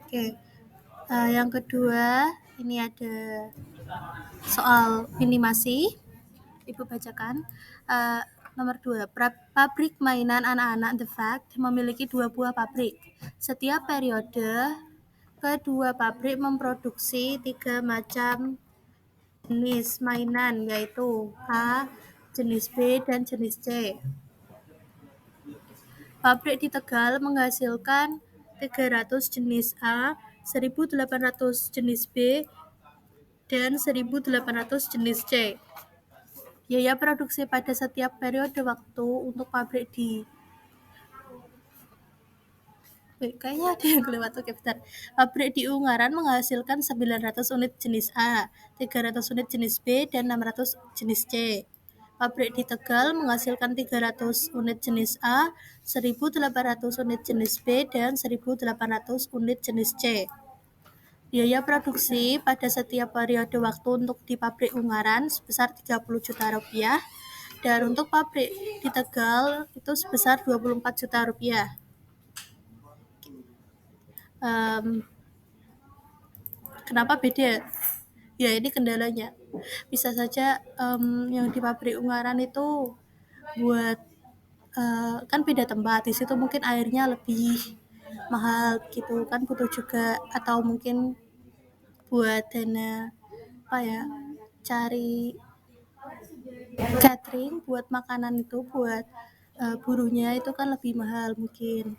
Oke, yang kedua ini ada soal minimasi. Ibu bacakan. Eh, Nomor 2, pabrik mainan anak-anak The Fact memiliki 2 buah pabrik. Setiap periode, kedua pabrik memproduksi 3 macam jenis mainan, yaitu A, jenis B, dan jenis C. Pabrik di Tegal menghasilkan 300 jenis A, 1.800 jenis B, dan 1.800 jenis C. Biaya produksi pada setiap periode waktu untuk pabrik di kayaknya ada yang kelewat. Oke, bentar. Pabrik di Ungaran menghasilkan 900 unit jenis A, 300 unit jenis B, dan 600 jenis C. Pabrik di Tegal menghasilkan 300 unit jenis A, 1.800 unit jenis B, dan 1.800 unit jenis C. Biaya produksi pada setiap periode waktu untuk di pabrik Ungaran sebesar 30 juta rupiah, dan untuk pabrik di Tegal itu sebesar 24 juta rupiah. Kenapa beda? Ya, ini kendalanya. Bisa saja yang di pabrik Ungaran itu buat kan beda tempat. Di situ mungkin airnya lebih mahal gitu kan, butuh juga, atau mungkin buat dana apa ya, cari catering buat makanan itu, buat buruhnya itu kan lebih mahal mungkin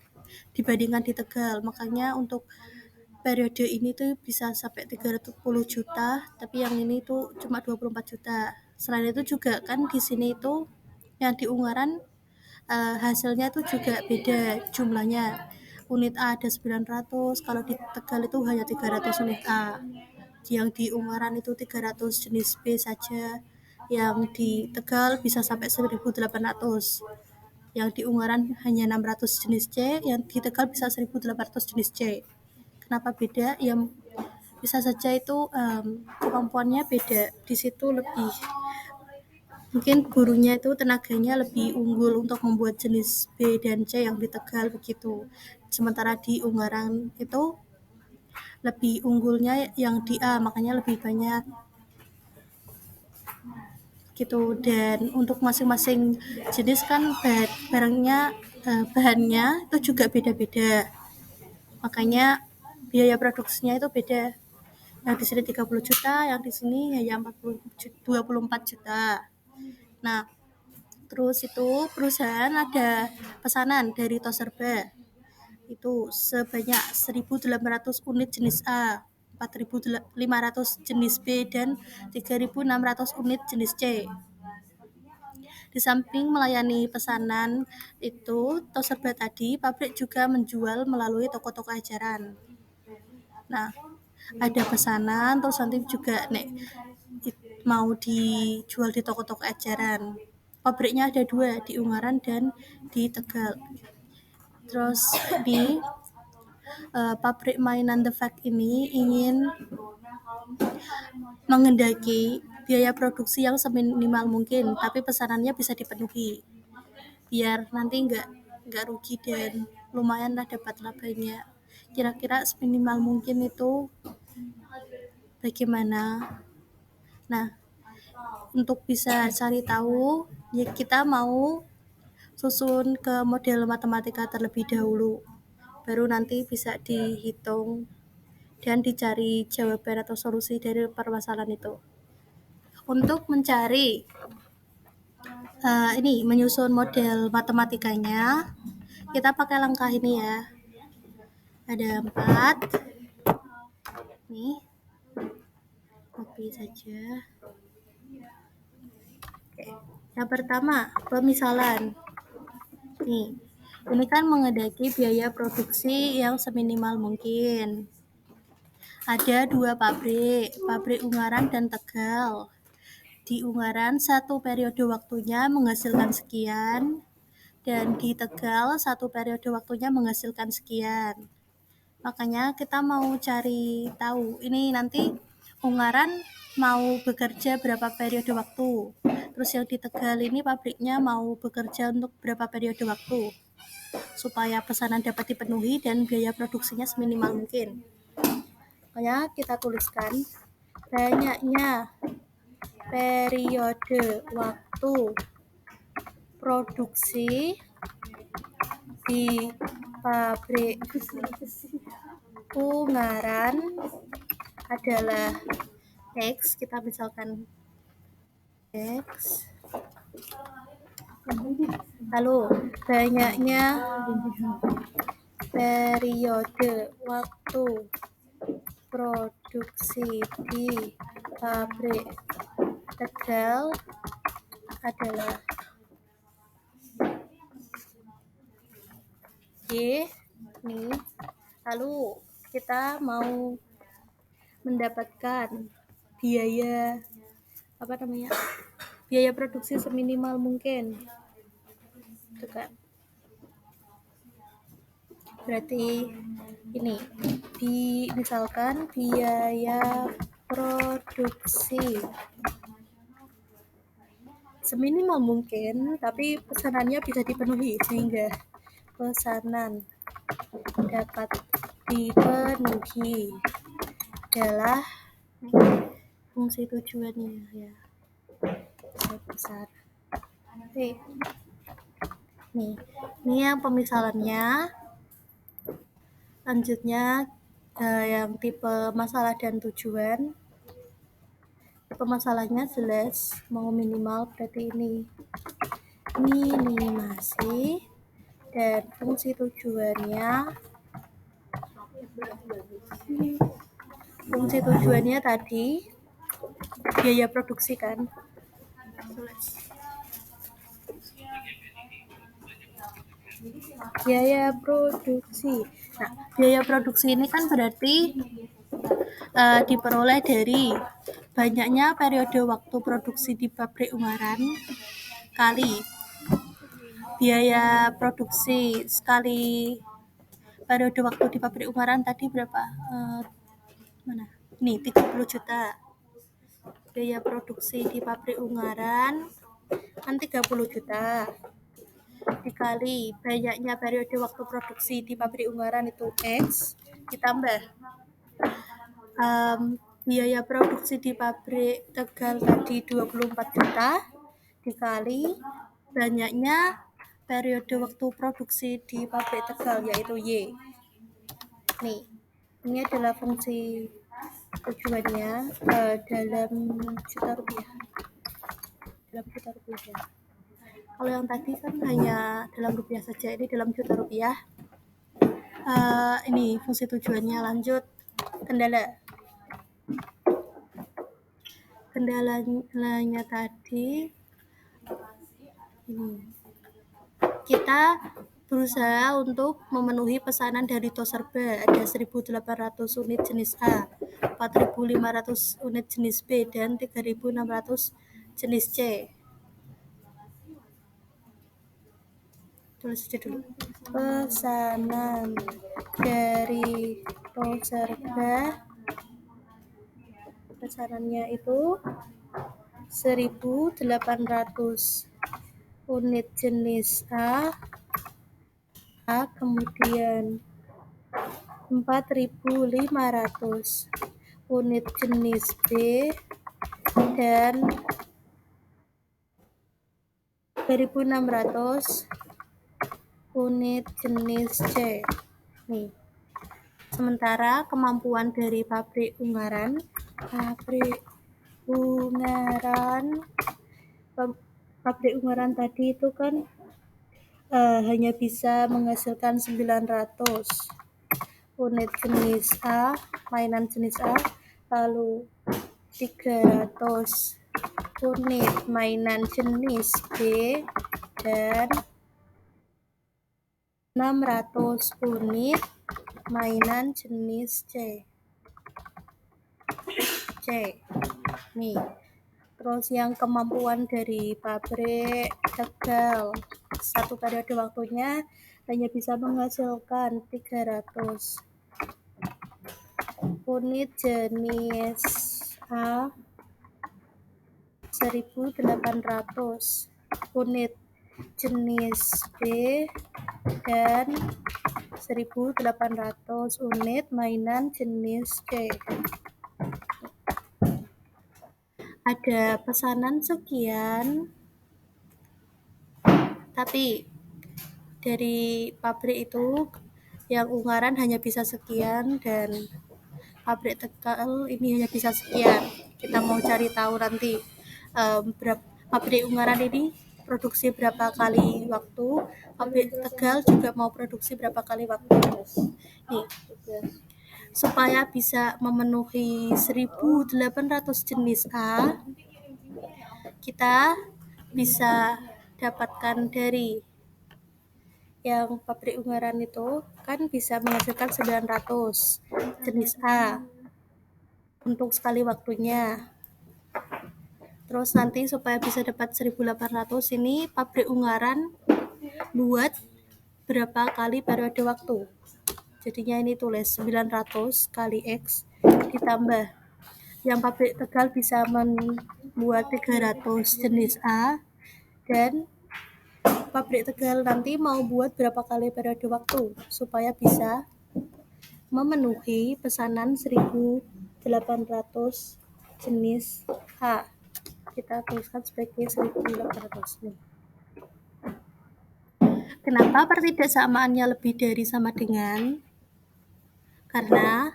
dibandingkan di Tegal. Makanya untuk periode ini tuh bisa sampai 310 juta, tapi yang ini tuh cuma 24 juta. Selain itu juga kan di sini itu yang di Ungaran hasilnya tuh juga beda jumlahnya. Unit A ada 900, kalau di Tegal itu hanya 300 unit A. Yang di Ungaran itu 300 jenis B saja. Yang di Tegal bisa sampai 1.800. Yang di Ungaran hanya 600 jenis C, yang di Tegal bisa 1.800 jenis C. Kenapa beda? Ya bisa saja itu kemampuannya beda. Di situ lebih mungkin gurunya itu tenaganya lebih unggul untuk membuat jenis B dan C yang di Tegal begitu. Sementara di Ungaran itu lebih unggulnya yang di A, makanya lebih banyak gitu. Dan untuk masing-masing jenis kan bahannya itu juga beda-beda, makanya biaya produksinya itu beda. Yang di sini 30 juta, yang di sini hanya 24 juta. Nah, terus itu perusahaan ada pesanan dari Toserba itu sebanyak 1.800 unit jenis A, 4.500 jenis B, dan 3.600 unit jenis C. Di samping melayani pesanan itu Toserba tadi, pabrik juga menjual melalui toko-toko eceran. Nah, ada pesanan terus nanti juga mau dijual di toko-toko eceran. Pabriknya ada 2, di Ungaran dan di Tegal. Terus di pabrik mainan The Fact ini ingin mengendaki biaya produksi yang seminimal mungkin, tapi pesanannya bisa dipenuhi, biar nanti nggak rugi dan lumayan lah dapat labanya. Kira-kira seminimal mungkin itu bagaimana? Nah, untuk bisa cari tahu, ya kita mau susun ke model matematika terlebih dahulu, baru nanti bisa dihitung dan dicari jawaban atau solusi dari permasalahan itu. Untuk mencari ini menyusun model matematikanya, kita pakai langkah ini ya. Ada 4. Nih, copy saja. Oke. Yang pertama, pemisalan. Nih, ini kan mengendaki biaya produksi yang seminimal mungkin. Ada 2 pabrik Ungaran dan Tegal. Di Ungaran satu periode waktunya menghasilkan sekian, dan di Tegal satu periode waktunya menghasilkan sekian. Makanya kita mau cari tahu ini nanti Ungaran mau bekerja berapa periode waktu, terus yang di Tegal ini pabriknya mau bekerja untuk berapa periode waktu, supaya pesanan dapat dipenuhi dan biaya produksinya seminimal mungkin. Makanya kita tuliskan banyaknya periode waktu produksi di pabrik Ungaran adalah X. Kita misalkan X. Lalu banyaknya periode waktu produksi di pabrik Tegal adalah Y. Nih, lalu kita mau mendapatkan biaya biaya produksi seminimal mungkin, itu kan. Berarti ini misalkan biaya produksi seminimal mungkin, tapi pesanannya bisa dipenuhi sehingga pesanan dapat dipenuhi adalah fungsi tujuannya ya besar. Oke. Nih yang pemisalannya. Lanjutnya yang tipe masalah dan tujuan. Tipe masalahnya jelas mau minimal, berarti ini minimasi, dan fungsi tujuannya tadi biaya produksi kan. Biaya produksi. Nah, biaya produksi ini kan berarti diperoleh dari banyaknya periode waktu produksi di pabrik Ungaran kali biaya produksi sekali periode waktu di pabrik Ungaran tadi berapa? Mana? Nih 30 juta. Biaya produksi di pabrik Ungaran kan 30 juta. Dikali banyaknya periode waktu produksi di pabrik Ungaran itu X, ditambah biaya produksi di pabrik Tegal tadi 24 juta, dikali banyaknya periode waktu produksi di pabrik Tegal yaitu Y. Nih, ini adalah fungsi tujuannya dalam juta rupiah. Kalau yang tadi kan hanya dalam rupiah saja, ini dalam juta rupiah. Ini fungsi tujuannya. Lanjut kendalanya tadi ini. Kita berusaha untuk memenuhi pesanan dari Toserba, ada 1.800 unit jenis A, 4.500 unit jenis B, dan 3.600 jenis C. Tulis aja dulu. Pesanan dari Toserba, pesanannya itu 1.800 unit jenis A, kemudian 4.500 unit jenis B, dan 3.600 unit jenis C. Nih. Sementara kemampuan dari pabrik Ungaran tadi itu kan hanya bisa menghasilkan 900 unit jenis A, mainan jenis A, lalu 300 unit mainan jenis B, dan 600 unit mainan jenis C. Nih. Terus yang kemampuan dari pabrik Tegal satu periode waktunya hanya bisa menghasilkan 300 unit jenis A, 1.800 unit jenis B, dan 1.800 unit mainan jenis C. Ada pesanan sekian, tapi dari pabrik itu yang Ungaran hanya bisa sekian dan pabrik Tegal ini hanya bisa sekian. Kita mau cari tahu nanti pabrik Ungaran ini produksi berapa kali waktu, pabrik Tegal juga mau produksi berapa kali waktu. Nih, supaya bisa memenuhi 1.800 jenis A, kita bisa dapatkan dari yang pabrik Ungaran itu kan bisa menghasilkan 900 jenis A untuk sekali waktunya. Terus nanti supaya bisa dapat 1.800 ini pabrik Ungaran buat berapa kali periode waktu. Jadinya ini tulis 900 kali X ditambah yang pabrik Tegal bisa membuat 300 jenis A dan pabrik Tegal nanti mau buat berapa kali periode waktu supaya bisa memenuhi pesanan 1.800 jenis A. Kita tuliskan sebagai 1.800 nih. Kenapa pertidaksamaannya lebih dari sama dengan? Karena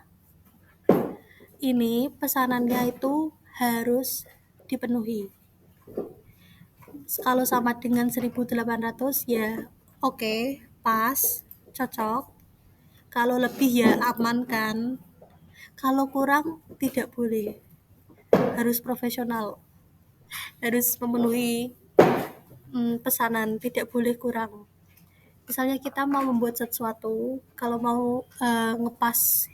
ini pesanannya itu harus dipenuhi. Kalau sama dengan 1.800 ya oke, pas, cocok. Kalau lebih ya aman kan. Kalau kurang tidak boleh. Harus profesional. Harus memenuhi pesanan, tidak boleh kurang. Misalnya kita mau membuat sesuatu, kalau mau ngepas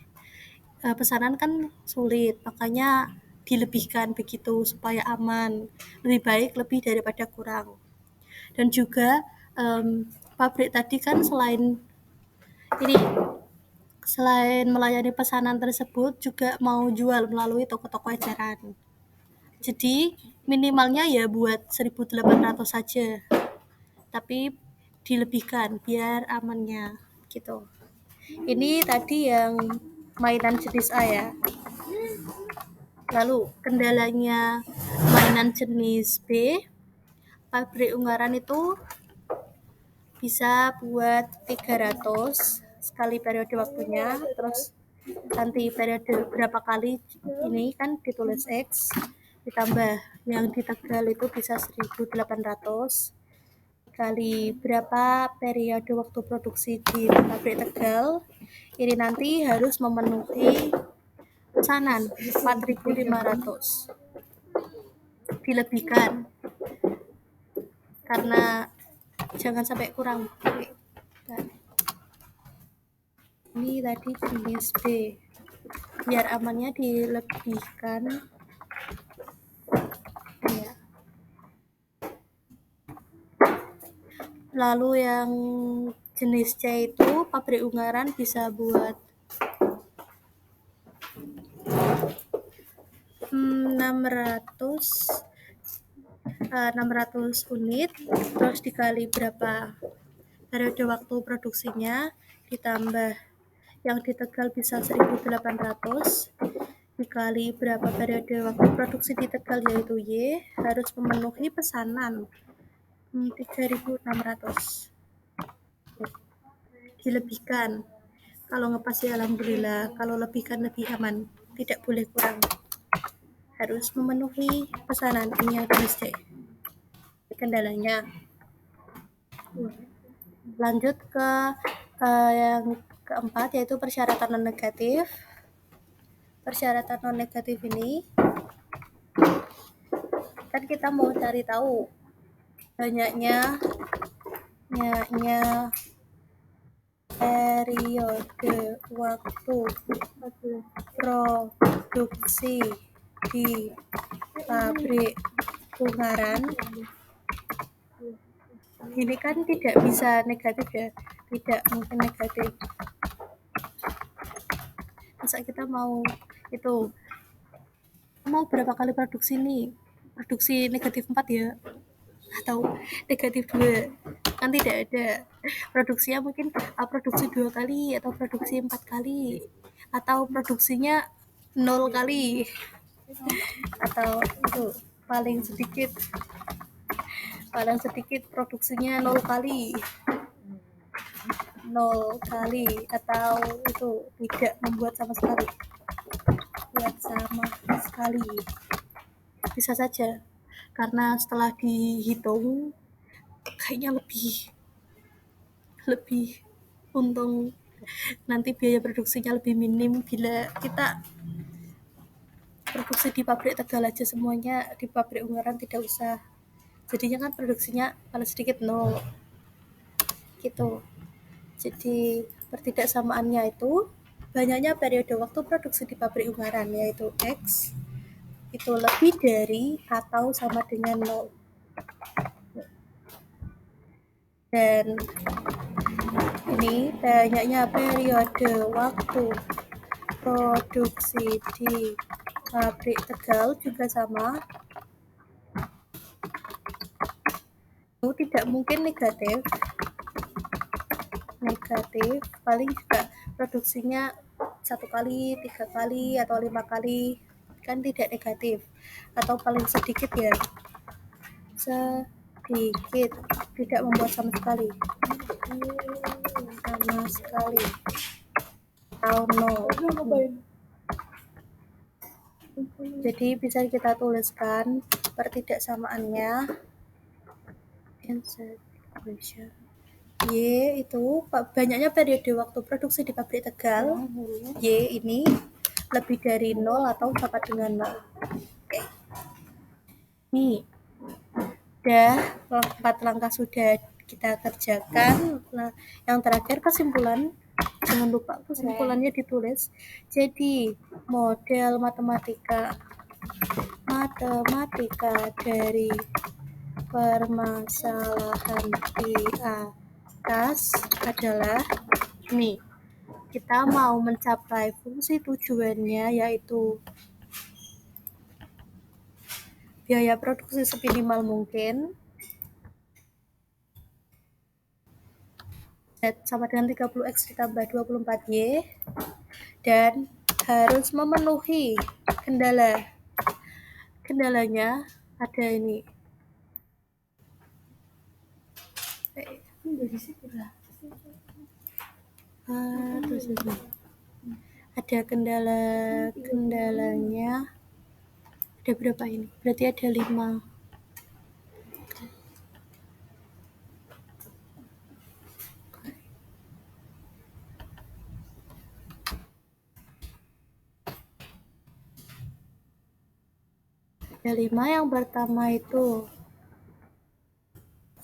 pesanan kan sulit, makanya dilebihkan begitu supaya aman. Lebih baik lebih daripada kurang. Dan juga pabrik tadi kan selain melayani pesanan tersebut juga mau jual melalui toko-toko eceran. Jadi minimalnya ya buat 1.800 saja. Tapi dilebihkan biar amannya gitu. Ini tadi yang mainan jenis A ya. Lalu kendalanya mainan jenis B, pabrik Ungaran itu bisa buat 300 sekali periode waktunya, terus nanti periode berapa kali ini kan ditulis X, ditambah yang di Tegal itu bisa 1.800 kali berapa periode waktu produksi di pabrik Tegal, ini nanti harus memenuhi pesanan 4.500 dilebihkan karena jangan sampai kurang. Ini tadi jenis B, biar amannya dilebihkan ya. Lalu yang jenis C itu pabrik Ungaran bisa buat 600 unit, terus dikali berapa periode waktu produksinya, ditambah yang di Tegal bisa 1.800 dikali berapa periode waktu produksi di Tegal yaitu Y, harus memenuhi pesanan 3.600 dilebihkan. Kalau ngepas ya alhamdulillah, kalau lebihkan lebih aman, tidak boleh kurang, harus memenuhi pesanan. Ini yang jenis C. Kendalanya lanjut ke yang keempat, yaitu persyaratan non negatif. Persyaratan non negatif ini kan kita mau cari tahu banyaknya periode waktu produksi di pabrik Ungaran. Ini kan tidak bisa negatif ya, tidak mungkin negatif. Masa kita mau itu mau berapa kali produksi nih, produksi negatif 4 ya atau negatif 2, kan tidak ada. Produksinya mungkin produksi 2 kali atau produksi 4 kali atau produksinya 0 kali atau itu paling sedikit produksinya 0 kali atau itu tidak membuat sama sekali. Bisa saja, karena setelah dihitung kayaknya lebih untung, nanti biaya produksinya lebih minim bila kita produksi di pabrik Tegal aja semuanya, di pabrik Ungaran tidak usah, jadinya kan produksinya paling sedikit 0 gitu. Jadi pertidaksamaannya itu banyaknya periode waktu produksi di pabrik Ungaran, yaitu X itu lebih dari atau sama dengan 0. Dan ini banyaknya periode waktu produksi di pabrik Tegal juga sama. Itu tidak mungkin negatif, paling juga produksinya 1 kali, 3 kali, atau 5 kali, kan tidak negatif. Atau paling sedikit ya, sedikit, tidak membuat sama sekali, atau 0. Jadi bisa kita tuliskan pertidaksamaannya Y itu banyaknya periode waktu produksi di pabrik Tegal, Y ini lebih dari 0 atau sama dengan 0. Oke. Nih, udah 4 langkah sudah kita kerjakan. Nah, yang terakhir kesimpulan, jangan lupa kesimpulannya ditulis. Jadi model matematika dari permasalahan di atas adalah nih, kita mau mencapai fungsi tujuannya, yaitu biaya produksi seminimal mungkin Z sama dengan 30X ditambah 24Y, dan harus memenuhi kendalanya ada ini. Ada kendalanya ada berapa ini? Berarti ada 5. Ada 5. Yang pertama itu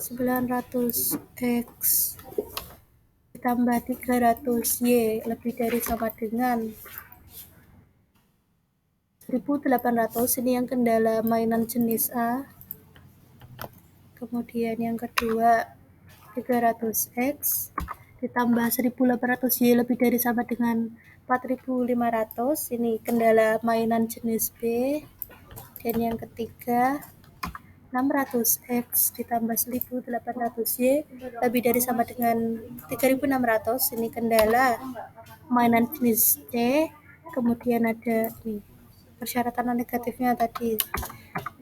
900X ditambah 300Y lebih dari sama dengan 1800. Ini yang kendala mainan jenis A. Kemudian yang kedua 300X ditambah 1800Y lebih dari sama dengan 4500. Ini kendala mainan jenis B. Dan yang ketiga 600X ditambah 1800Y lebih dari sama dengan 3600. Ini kendala mainan jenis C. Kemudian ada nih persyaratan negatifnya tadi,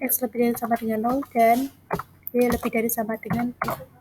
X lebih dari sama dengan 0 dan Y lebih dari sama dengan 3.